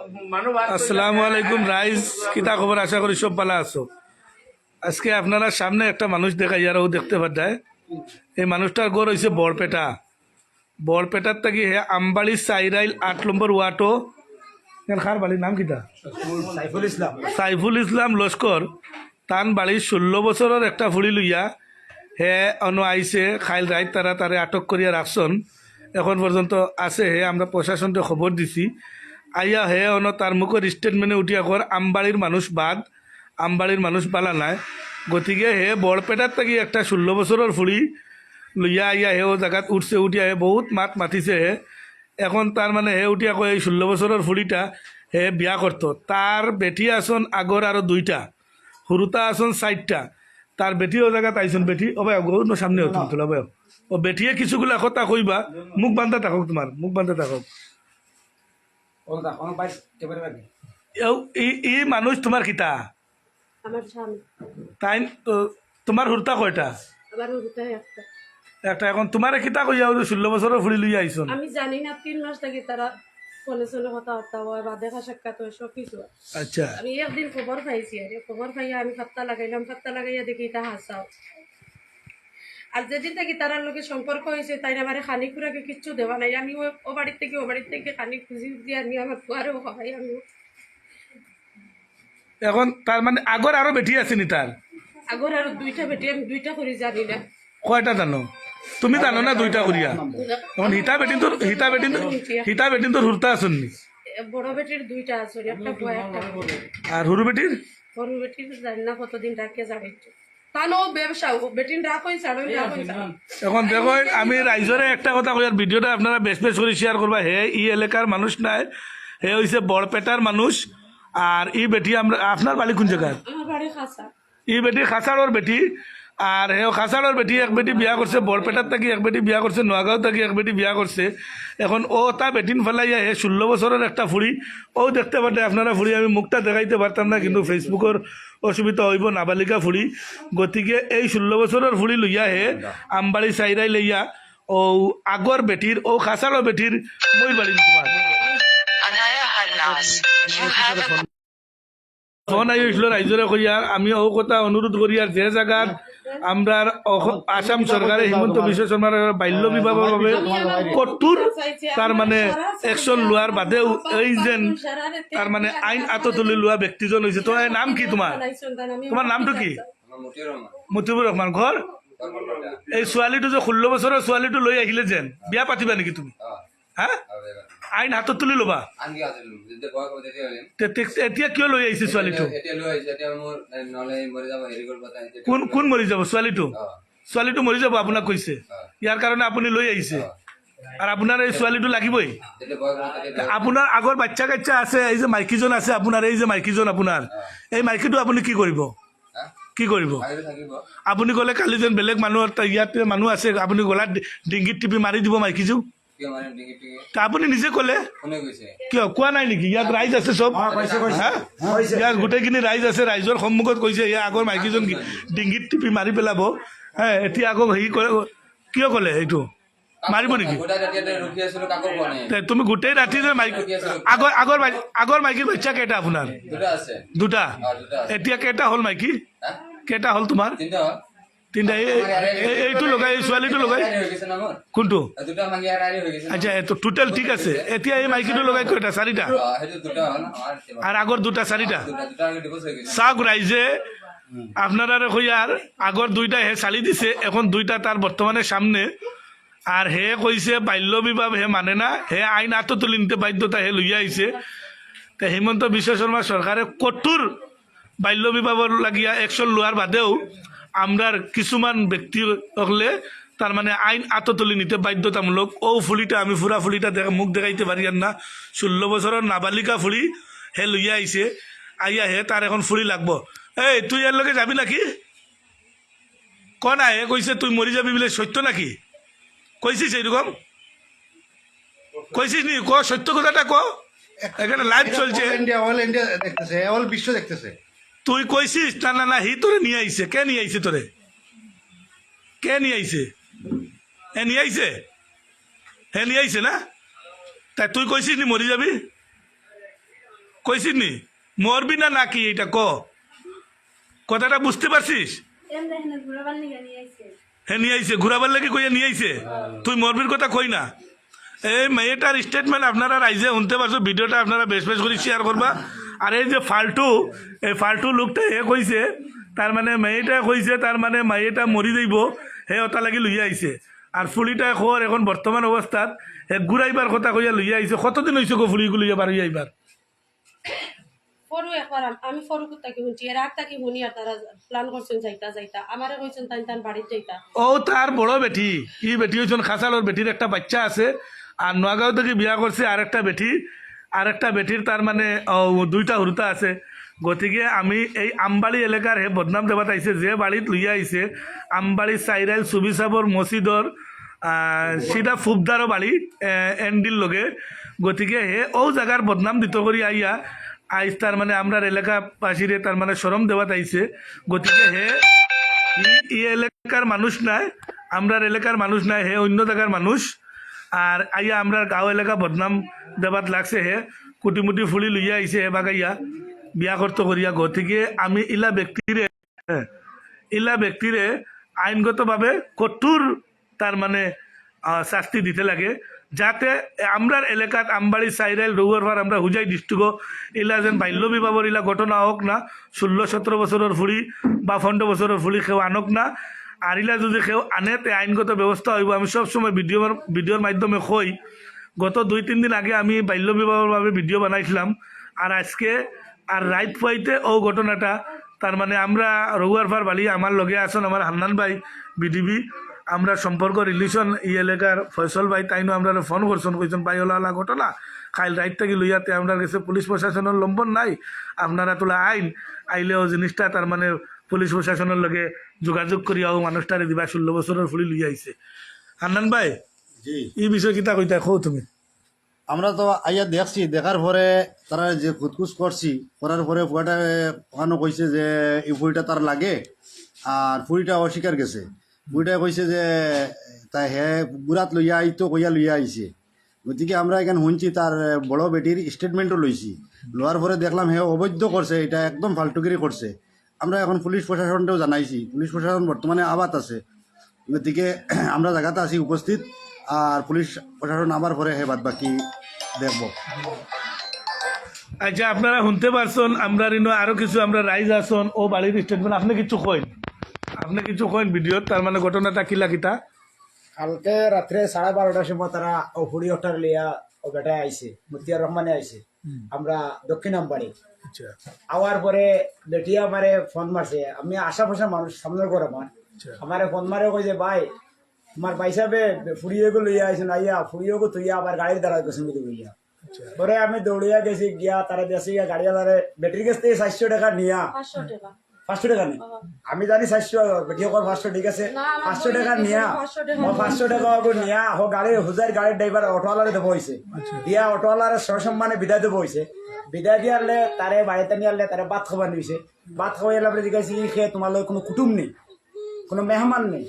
আসসালামু আলাইকুম রাইজ, কিতা খবর? আশা করি সব ভালো আছো। আজকে আপনারা সামনে একটা মানুষ দেখাই, আর ও দেখতে পাঠায়। এই মানুষটার ঘর হয়েছে বরপেটা। বরপেটার থাকি হে আমবাড়ি সাইরাইল 8 নম্বর ওয়াটো। খার বাড়ির নাম কিতা? সাইফুল ইসলাম লস্কর। তান বাড়ির 16 বছরের একটা ফুড়ি লইয়া হে অন আইসে খাইল রাইত তারা তারে আটক করিয়া রাখছন। এখন পর্যন্ত আছে হে, আমরা প্রশাসনকে খবর দিছি। আইয়া হে অন তার মুখের স্টেটমেন্টে উঠিয়া কর আমবাড়ির মানুষ বাদ, আমবাড়ির মানুষ বালা নাই। গতিকে হে বরপেটার থাকি একটা 16 বছরের ফুড়ি লইয়া আইয়া হে ও জায়গাত উঠছে। উঠিয়া হে বহুত মাত মাতিছে হে। এখন তার মানে হে উঠিয়া কয় এই 16 বছরের ফুড়িটা হে বিয়া করতো। তার বেটি আসন আগর আরো 2টা, হুরুতা আসন 4টা। তার বেটিও জায়গাত আইসন। বেটি অবাই গৌর সামনে হতো তোলা অবাই। ও বেটিয়ে কিছুগুলা কথা কইবা, মুখ বান্ধা থাকক, তোমার মুখ বান্ধা থাকক। ই মানুষ তোমার কিতা? আমার স্বামী। তাই তোমার হুরতা কয়টা? আমার হুরুতা একটা। একটা। এখন তোমার কিতা কইয়া 16 বছরের ফুড়ি লইয়া আইসন? আমি জানি না, 3 মাস থেকে তারা ফোনে ফোনে কথাবার্তা হয় বা দেখা সাক্ষাৎ হয়, সব কিছু হয়। আচ্ছা। আমি একদিন খবর পাইছি, আর খবর পাইয়া আমি পাত্তা লাগাইলাম। পাত্তা লাগাইয়া দেখি এটা হাসাও। আর যেদিন থেকে তারার লোকের সম্পর্ক হয়েছে, তাই আমার খানি খুরাকে কিচ্ছু দেওয়া নাই। আমি ও বাড়ির থেকে খানি খুঁজি দিয়ে আনি আমার ফুয়ারেও খাওয়াই। আমি এখন তার মানে আগর আরো বেটি আসেনি তার? আগর আরো 2টা বেটি, আমি 2টা করে জানি না। কয়টা জানো? তুমি জানো না 2টা করিয়া? এখন হিতা বেটিন তোর হুরতা আসননি? বড় বেটির 2টা আছে, একটা বয় একটা। আর হুরু বেটির? বড় বেটির জানি না কতদিন রাখিয়ে যাবে। তানো ব্যবসা বেটিন রাখ হয়েছে। এখন দেখো, আমি রাইজরে একটা কথা কই, আর ভিডিওটা আপনারা বেশ বেশ করে শেয়ার করবা। হে ই এলাকার মানুষ নাই, হে হইছে বরপেটার মানুষ। আর ই বেটি আমরা, আপনার বাড়ি কোন জায়গায়? আমার বাড়ি খাসা। ই বেটি খাসাড়র বেটি। আর হে খাসাড়র বেটি এক বেটি বিয়া করছে বরপেটার থাকি, এক বেটি বিয়া করছে নোয়াগাঁও থাকি, এক বেটি বিয়া করছে। এখন ও তা বেটিন ফেলাইয়া হে 16 বছরের একটা ফুড়ি ও দেখতে পারে। আপনারা ফুড়ি আমি মুখটা দেখাইতে পারতাম না, কিন্তু ফেসবুকের অসুবিধা হইব, নাবালিকা ফুড়ি। গতিকে এই 16 বছরের ফুড়ি লইয়া হে আমবাড়ি সাইরাই লইয়া ও আগর বেটির ও খাসাড়র বেটির মই বাড়ি তোমার ফোন আইছিল রাইজরে করিয়া। আমি ও কথা অনুরোধ করি, আর যে জায়গাত আমরা আসাম সরকারে হিমন্ত বিশ্ব শর্মার বাল্য বিবাহের ভাবে কঠোর তার মানে একশন লোয়ার বাদেও এই যেন তার মানে আইন আত তুলি লোৱা ব্যক্তিজন হয়েছে। তোমার নাম কি? তোমার তোমার নামটো কি? মতিবুর রহমান। ঘর এই ছোৱালীটো যে 16 বছরের ছোৱালীটো লৈ আহিলে যেন, বিয়া পাতিবা নেকি তুমি? হ্যাঁ, আইন হাতত তুলি ল'বা। এতিয়া কিয় লৈ আহিছে ছোৱালীটো? কোন কোন মৰি যাব? ছোৱালীটো? ছোৱালীটো মৰি যাব আপোনাক কৈছে, ইয়াৰ কাৰণে আপুনি লৈ আহিছে। আৰু আপোনাৰ এই ছোৱালীটো লাগিবই। আপোনাৰ আগৰ বাচ্চা কাচ্চা আছে, এই যে মাইকীজন আছে আপোনাৰ, এই যে মাইকীজন আপোনাৰ, এই মাইকীটো আপুনি কি কৰিব? কি কৰিব? আপুনি ক'লে কালি যেন বেলেগ মানুহৰ ইয়াত মানুহ আছে, আপুনি গলাত ডিংগিত টিপি মাৰি দিব মাইকীজোক। আপুনি নিজে ক'লে, কিয় কোৱা নাই নেকি? ইয়াত ৰাইজ আছে চব, ইয়াত গোটেইখিনি ৰাইজ আছে। ৰাইজৰ সন্মুখত কৈছে ইয়াৰ আগৰ মাইকীজন ডিংগিত টিপি মাৰি পেলাব। হ্যাঁ, এতিয়া আকৌ হেৰি কৰে, কিয় ক'লে এইটো মাৰিব নেকি? তুমি গোটেই ৰাতি যে মাইকী আগৰ মাইকীৰ বাচ্চা কেইটা আপোনাৰ? 2টা। এতিয়া কেইটা হ'ল মাইকী? কেইটা হ'ল তোমাৰ? 3টা। এইটো লগাই, এই ছোৱালীটো লগাই কোনটো? আচ্ছা, টোটেল ঠিক আছে। এতিয়া এই মাইকীটো লগাই কেইটা? 4টা। আর আগর 2টা 4টা। চাওক রাইজে, আপনারা কইয়ার আগর 2টা হে চালি দিছে, এখন 2টা তার বর্তমানে সামনে। আর হে কইছে বাল্য বিবাহ হে মানে না, হে আইন আত তুলি নিতে বাধ্যতা হে লইয়া আইছে। তে হিমন্ত বিশ্ব শর্মা সরকারে কঠোর বাল্য বিবাহর লাগিয়া একশন লোৱাৰ বাদেও আমরার কিছুমান ব্যক্তি হলে তার মানে আইন আত তুলি নিতে বাধ্যতামূলক। ও ফুলিটা আমি ফুরা ফুলিটা মুখ দেখাইতে পারি আর না। 16 বছরের নাবালিকা ফুলি হে লইয়া আইছে। আইয়া হে তার এখন ফুলি লাগবো। এই তুই এর লগে যাবি নাকি? ক না, হে কইছে তুই মরি যাবি বলে, সত্য নাকি? কইছিস এইরকম? কইছিস নি? ক সত্য কথাটা ক, এখানে লাইভ চলছে, অল ইন্ডিয়া দেখতেছে, অল বিশ্ব দেখতেছে। তুই কইছিস? না না না, হি তোরে নিয়ে আইছে। কে নিয়ে আইছে তোরে? কে নিয়ে আইছে? এ নিয়ে আইছে? হে নিয়ে আইছে না? তাই তুই কইছিস নি মরি যাবি? কইছিস নি মরবি না নাকি এটা কথাটা বুঝতে পারছিস হে নিয়ে আইছে ঘুরাবার লাগে কইয়া নিয়ে আইছে তুই মরবির কথা কই না এই মেয়েটার স্টেটমেন্ট আপনারা রাইজে শুনতে পারছো ভিডিওটা আপনারা বেশ বেশ করে শেয়ার করবা আর এই যে ফাল্টু লোকটা হে কইছে তার মানে মেয়েটা কইছে তার মানে মেয়েটা মরি যাইব হে ওটা লাগি লইয়া আইছে আর ফুলিটা খোর এখন বর্তমান অবস্থাত হে ঘুরাইবার কথা কইয়া লইয়া আইছে কতদিন হইছে গো ফুলিগুলো লইয়া বাড়ি আইবার ফরু একবার আমি ফরু তাকে শুনছি এর আগ তাকে শুনি আর তারা প্ল্যান করছেন যাইতা আমারে কইছেন তাই বাড়িতে যাইতা ও তার বড় বেটি ই বেটি হইছেন খাসালোর বেটির একটা বাচ্চা আছে আর নোয়াগাঁও থেকে বিয়া করছে আরেকটা বেটির তার মানে দুইটা হুরুতা আছে গতিকে আমি এই আমবাড়ি এলাকার হে বদনাম দেবাত আইছে যে বাড়িত লইয়া আইছে আমবাড়ি সাইরাইল সুবি সাবর মসজিদর সিধা ফুবদারও বাড়ি এন্ডির লগে গতিকে হে ও জায়গার বদনাম দিত করি আইয়া আইস তার মানে আমরা এলাকাবাসীরে তার মানে সরম দেওয়াত আইছে গতিকে হে ই এলাকার মানুষ নাই আমরার এলাকার মানুষ নাই হে অন্য জায়গার মানুষ আর আইয়া আমরা গাঁও এলাকা বদনাম দেবাত লাগছে হে কুটিমুটি ফুলি লইয়া আইছে হে বাগাইয়া বিয়া করতে করিয়া গতিকে আমি ইলা ব্যক্তিরে আইনগতভাবে কঠোর তার মানে শাস্তি দিতে লাগে যাতে আমরার এলাকাত আমবাড়ি সাইরাইল রৌয়ারভার আমরা হুজাই ডিস্ট্রিক্ট ইলা যেন বাল্য বিবাহর ইলা ঘটনা হোক না 16-17 বছরের ফুড়ি বা 15 বছরের ফুড়ি কেউ আনক না আর ইলা যদি কেউ আনে তে আইনগত ব্যবস্থা হইব আমি সবসময় ভিডিওর মাধ্যমে কই গত 2-3 দিন আগে আমি বাল্য বিবাহর ভাবে ভিডিও বানাইছিলাম আর আজকে আর রাইত পাইতে ও ঘটনাটা তার মানে আমরা রৌয়ারভার বালি আমার লগে আসুন আমার হান্নান ভাই বিডিবি আমরা সম্পর্ক রিলেশন ই এলাকার ফয়সল ভাই তাইনো আমরা ফোন করছেন কইছেন ভাই ওলা ঘটনা খাইল রাইট থেকে লইয়াতে আমরা কাছে পুলিশ প্রশাসনের লম্বন নাই আপনারা তোলা আইলেও জিনিসটা তার মানে পুলিশ প্রশাসনের লগে যোগাযোগ করিয়াও মানুষটারে দিবা 16 বছরের ফুলি লইয়া আইছে হান্নান ভাই জি এই বিষয় কিতা কইতা কও তুমি আমরা তো আইয়া দেখছি দেখার পরে তারা যে খুদকুচ করছি করার পরে ফুয়াটা ওখানে কইছে যে এই ফুলটা তার লাগে আর ফুলটা অস্বীকার গেছে ফুলটা কইছে যে তাই হে বুড়াত লইয়া আইতো কইয়া লইয়া আইছে গতিকে আমরা এখানে শুনছি তার বড় বেটির স্টেটমেন্টও লইছি লওয়ার পরে দেখলাম হে অবৈধ করছে এটা একদম ফালতুগিরি করছে আমরা এখন পুলিশ প্রশাসনটাও জানাইছি পুলিশ প্রশাসন বর্তমানে আবাদ আছে গতিকে আমরা জায়গাতে আছি উপস্থিত আর পুলিশ প্রশাসন আবার পরে হে বাদ বাকি দেখব আচ্ছা আপনারা শুনতে পারছেন আমরা আরো কিছু আমরা রাইজ আসন ও বাড়ির স্টেটমেন্ট আপনি কিছু কইন ভিডিওত তার মানে ঘটনাটা কিলা কিতা কালকে রাত্রে 12:30টার সময় তারা ও হুড়ি ওঠার লিয়া ও বেটা আইছে মুতিয়ার রহমানে আইছে আমরা দক্ষিণ আমবাড়ি আচ্ছা আওয়ার পরে বেটিয়া আমারে ফোন মারছে আমি আশাপাশা মানুষ সামনের ঘর আমারে ফোন মারে কই যে ভাই তোমার ভাই সাহেবে ফুড়িয়ে গো লইয়া আইছেন আইয়া ফুড়িয়ে গো তুইয়া আবার গাড়ির দ্বারা গেছেন লইয়া পরে আমি দৌড়িয়া গেছি গিয়া তারা দেশে গিয়া গাড়িওয়ালারে ব্যাটারি কাছ থেকে 700 টাকা নিয়া 500 টাকা নেই আমি জানি 700 বেটিয়া কর 500 ঠিক আছে 500 টাকা নিয়া 500 টাকা নিয়া ও গাড়ি হুজার গাড়ির ড্রাইভার অটোওয়ালারে দেবো হইছে দিয়া অটোওয়ালারে সসম্মানে বিদায় দেবো হইছে বিদায় দিয়ারলে তারে বাড়িতে নিয়ারলে তারে ভাত খাবার নিছে ভাত খাওয়াই এলাম জিজ্ঞাসি কি তোমার লোক কোনো কুটুম নেই কোনো মেহমান নেই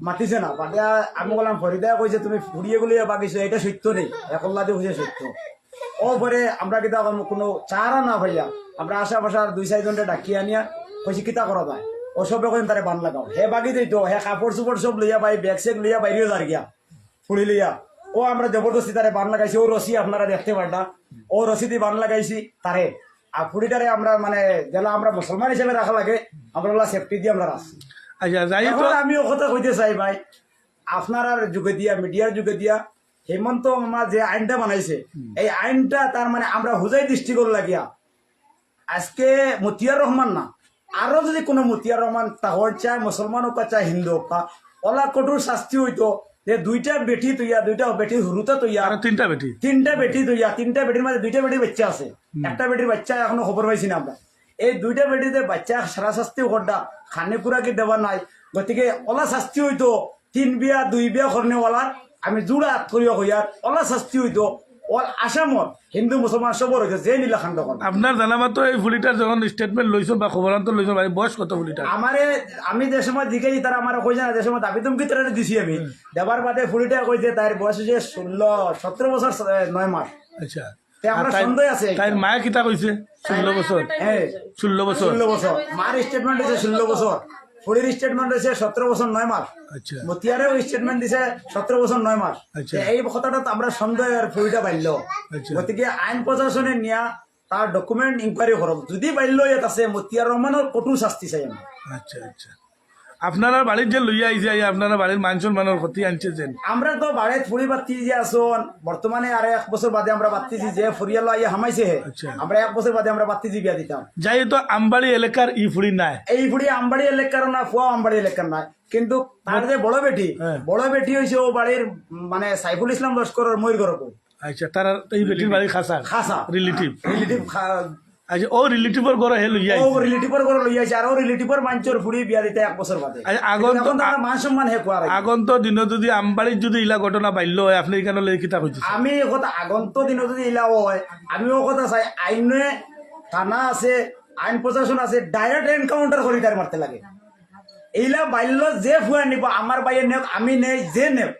মাতিছে না বাটা আমি বললাম ফরিদা কইছে তুমি ফুড়িয়ে গুলিয়ে বাগিছো এটা সত্য নেই একল্লা দিয়ে বুঝে সত্য ও পরে আমরা কিতা কোনো চারা না ভাইয়া আমরা আশাপাশার 2-4 জনটা ডাকিয়ে আনিয়া কইছি কিতা করা যায় ও সবে কইন তারে বান লাগাও হে বাগি দিত হে কাপড় চোপড় সব লইয়া ভাই ব্যাগ সেগ লইয়া বাইরেও যার গিয়া ফুড়ি লইয়া ও আমরা জবরদস্তি তারে বান লাগাইছি ও রশি আপনারা দেখতে পারটা ও রশি দিয়ে বান লাগাইছি তারে আর ফুড়িটারে আমরা মানে যেলা আমরা মুসলমান হিসেবে রাখা লাগে আমরা সেফটি দিয়ে আমরা রাখছি আচ্ছা যাই এখন আমি ও কথা কইতে চাই ভাই আপনার যুগে দিয়া মিডিয়ার যুগে দিয়া হেমন্ত মামা যে আইনটা বানাইছে এই আইনটা তার মানে আমরা হুজাই দৃষ্টিকোণ লাগিয়া আজকে মতিয়ার রহমান না আরো যদি কোনো মতিয়ার রহমান তাহর চায় মুসলমান হোক চায় হিন্দু হোক ওলা কঠোর শাস্তি হইতো যে 2টা বেটি তুইয়া 2টা বেটি হুরুতা তুইয়া আর 3টা বেটি 3টা বেটি তুইয়া 3টা বেটির মাঝে 2টা বেটির বাচ্চা আছে একটা বেটির বাচ্চা এখনো খবর পাইছি না আমরা এই 2টা বেটিতে বাচ্চা সারা শাস্তি করটা খানে পুরা কি দেওয়া নাই গতিকে ওলা শাস্তি হইতো 3 বিয়া 2 বিয়া করনেওয়ালার আমি জোড়া করিয়া কইয়ার ওলা শাস্তি হইতো অল আসামত হিন্দু মুসলমান সবর হইতো যে নীলা খান্ড করে আপনার জানামাতো এই ফুলিটার যখন স্টেটমেন্ট লইছো বা খবরান্তর লইছো ভাই বয়স কত ফুলিটার আমারে আমি যে সময় দিকেছি তারা আমার কইছে না যে সময় দাবি তুমকি তারা দিছি আমি দেবার বাদে ফুলিটা কইছে তার বয়স হচ্ছে 17 বছর 9 মাস আচ্ছা তে আমরা সন্দেহ আছে তাইর মায়ে কিতা কইছে 16 বছর হ্যাঁ 16 বছর 16 বছর মার স্টেটমেন্ট দিছে 16 বছর ফুলির স্টেটমেন্ট দিছে 17 বছর 9 মাস আচ্ছা মতিয়ারেও স্টেটমেন্ট দিছে 17 বছর 9 মাস আচ্ছা। তে এই কথাটা তো আমরা সন্দেহের ফুলিটা বাইল আচ্ছা। গতিকে আইন প্রশাসনে নিয়া তার ডকুমেন্ট ইনকোয়ারি করব যদি বাইল ইয়াত আছে মতিয়ার রহমানের কঠোর শাস্তি চাই আমরা আচ্ছা আচ্ছা আপনারা বাড়ির যে লইয়া আইছে আপনারা বাড়ির মানুষের মানের ক্ষতি আনছেন আমরা তো বাড়িত ফুড়ি বাতি যে আসন বর্তমানে আর 1 বছর বাদে আমরা বাতিছি যে ফুরিয়াল আইয়া হামাইছে হে আচ্ছা। আমরা 1 বছর বাদে আমরা বাতিছি বিয়া দিতাম যাই তো আমবাড়ি এলাকার ই ফুড়ি নাই এই ফুড়ি আমবাড়ি এলাকার না ফুয়া আমবাড়ি এলাকার না কিন্তু তার যে বড় বেটি হয়েছে ও বাড়ির মানে সাইফুল ইসলাম লস্করের ময়ূর গরব আচ্ছা তারা এই বেটির বাড়ি খাসা খাসা রিলেটিভ রিলেটিভ আচ্ছা ও রিলেটিভর ঘরে হে লইয়া ও রিলেটিভর করে লই আইছে আর ও রিলেটিভর মাঞ্চর ফুড়ি বিয়া দিতে 1 বছর বাদে আগন এখন তার মান সম্মান হে কোয়ার আগন্ত দিন যদি আমবাড়ির যদি ইলা ঘটনা বাইল হয় আপনি এখানে লই কিতা কইছে আমি এই কথা আগন্ত দিন যদি ইলা হয় আমিও কথা চাই আইনে থানা আছে আইন প্রশাসন আছে ডাইরেক্ট এনকাউন্টার করি তার মারতে লাগে এইলা বাইল যে ফুয়া নিব আমার বাইয়ের নেক আমি নেই যে নেক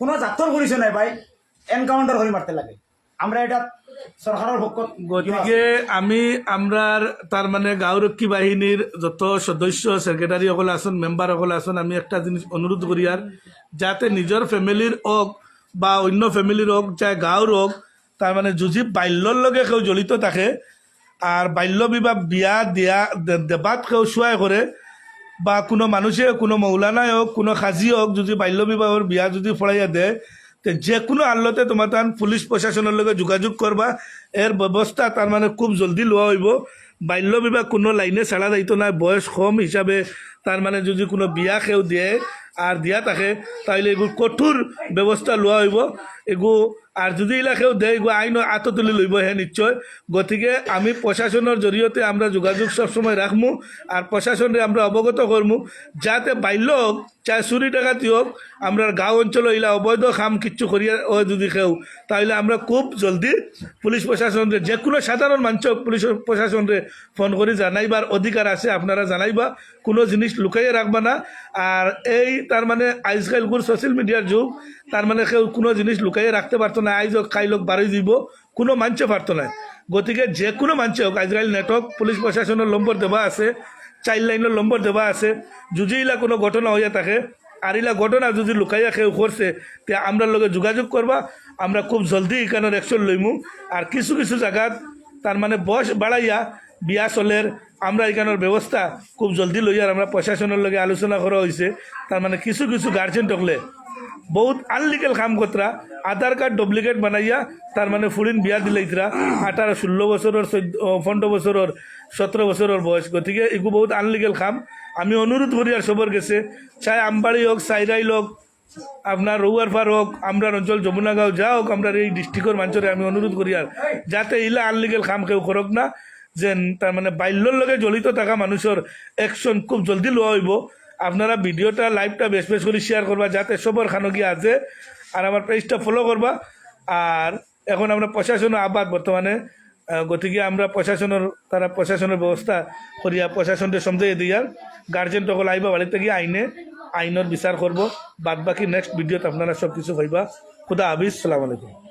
কোনো জাতর করিস নাই ভাই এনকাউন্টার করে মারতে লাগে আমরা এটা সরকারের পক্ষ গতিকে আমরার তার মানে গাঁওরক্ষী বাহিনীর যত সদস্য সেক্রেটারি সকল আছেন মেম্বার সকল আছেন আমি একটা জিনিস অনুরোধ করি আর যাতে নিজের ফ্যামিলির হোক বা অন্য ফ্যামিলির হোক চাই গাঁওর হোক তার মানে যদি বাল্যর লগে কেউ জড়িত থাকে আর বাল্য বিবাহ বিয়া দিয়া দেবাত কেউ চুয়াই করে বা কোনো মানুষে কোনো মৌলানাই হোক কোনো খাজি হোক যদি বাল্য বিবাহর বিয়া যদি ফড়াইয়া দেয় তো যে কোনো আল্লতে তোমার তান পুলিশ প্রশাসনের লগে যোগাযোগ করবা এর ব্যবস্থা তার মানে খুব জলদি লওয়া হইব বাল্য বিবাহ কোনো লাইনে ছাড়া যাইতো না বয়স কম হিসাবে তার মানে যদি কোনো বিয়া কেউ দিয়ে আর দিয়া থাকে তাহলে এগুলো কঠোর ব্যবস্থা লওয়া হইব এগু আর যদি এলাকেও দেয় এগু আইন আত তুলি লইব হে নিশ্চয় গতিকে আমি প্রশাসনের জরিয়তে আমরা যোগাযোগ সবসময় রাখমু আর প্রশাসনে আমরা অবগত করমু যাতে বাল্য হোক চাই চুরি ডাকাতি হোক আমরা গাঁও অঞ্চল ইলা অবৈধ কাম কিচ্ছু করিয়া ও যদি কেউ তাহলে আমরা খুব জলদি পুলিশ প্রশাসনরে যে কোনো সাধারণ মানুষ পুলিশ প্রশাসনরে ফোন করে জানাইবার অধিকার আছে আপনারা জানাইবা কোনো জিনিস লুকাইয়ে রাখবা না আর এই তার মানে আজকাল সোশ্যাল মিডিয়ার যুগ তার মানে কেউ কোনো জিনিস লুকাইয়ে রাখতে পারতো না আইজ হোক খাইল হোক বাড়ি দিব কোনো মানুষে পারতো না গতিকে যে কোনো মানুষে হোক আজকাল নেটওয়ার্ক পুলিশ প্রশাসনের নম্বর দেওয়া আছে চাইল্ড লাইনের নম্বর দেওয়া আছে যদি ইলা কোনো ঘটনা হইয়া থাকে আর ইলা ঘটনা যদি লুকাইয়া কেউ করছে তে আমরা লগে যোগাযোগ করবা আমরা খুব জলদি এখানের অ্যাকশন লইমু আর কিছু কিছু জায়গাত তার মানে বয়স বাড়াইয়া বিয়া চলের আমরা এখানের ব্যবস্থা খুব জলদি লইয়ার আমরা প্রশাসনের লগে আলোচনা করা হয়েছে তার মানে কিছু কিছু গার্জেন টকলে বহুত আনলিগেল কাম করতরা আধার কার্ড ডুপ্লিকেট বানাইয়া তার মানে ফুরিন বিয়া দিলাইতরা 18-16 বছরের 15 বছরের 17 বছরের বয়স গতিকে এগুলো বহুত আনলিগেল কাম আমি অনুরোধ করি আর সবর গেছে চাই আমবাড়ি হোক সাইরাইল হোক আপনার রৌয়ারপার হোক আমরা অঞ্চল যমুনাগাঁও যা হোক আমরা এই ডিস্ট্রিক্টের মানুষের আমি অনুরোধ করি আর যাতে ইলা আনলিগেল কাম কেউ করক না যে তার মানে বাল্যর লগে জড়িত থাকা মানুষের অ্যাকশন খুব জলদি লওয়া হইব আপনারা ভিডিওটা লাইভটা বেশ বেশ করে শেয়ার করবা যাতে সবর খানকি আছে আর আমার পেজটা ফলো করবা আর এখন আমরা প্রশাসনের আবাদ বর্তমানে গতিকে আমরা প্রশাসনের ব্যবস্থা করিয়া প্রশাসনকে সমঝাইয়ে দিয়ার গার্জেন তখন আইবা বাড়িতে গিয়ে আইনের বিচার করবো বাদ বাকি নেক্সট ভিডিওতে আপনারা সব কিছু হইবা খুদা হাফিজ সালাম আলাইকুম।